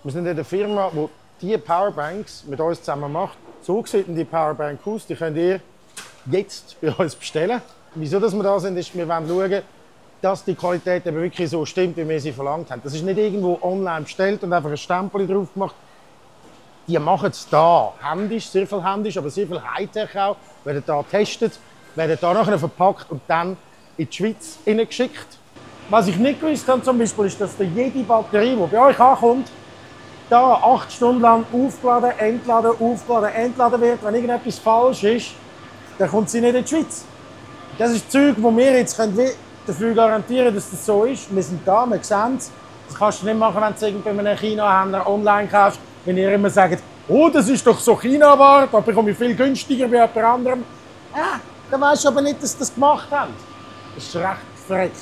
Wir sind in der Firma, die diese Powerbanks mit uns zusammen macht. So sieht die Powerbank aus. Die könnt ihr jetzt bei uns bestellen. Wieso dass wir da sind, ist, wir wollen schauen, dass die Qualität eben wirklich so stimmt, wie wir sie verlangt haben. Das ist nicht irgendwo online bestellt und einfach ein Stempel drauf gemacht. Die machen es da, händisch, sehr viel händisch, aber sehr viel Hightech auch. Werden da getestet, werden da nachher verpackt und dann in die Schweiz geschickt. Was ich nicht gewusst habe, zum Beispiel, ist, dass jede Batterie, die bei euch ankommt, da 8 Stunden lang aufgeladen, entladen wird. Wenn irgendetwas falsch ist, dann kommt sie nicht in die Schweiz. Das ist Zeug, wo wir jetzt dafür garantieren können, dass das so ist. Wir sind da, wir sehen es. Das kannst du nicht machen, wenn du es bei einem China-Händler online kaufst. Wenn ihr immer sagt, oh, das ist doch so China-Ware, da bekomme ich viel günstiger bei jemand anderem. Ja, dann weisst du aber nicht, dass sie das gemacht haben. Das ist recht verreckt.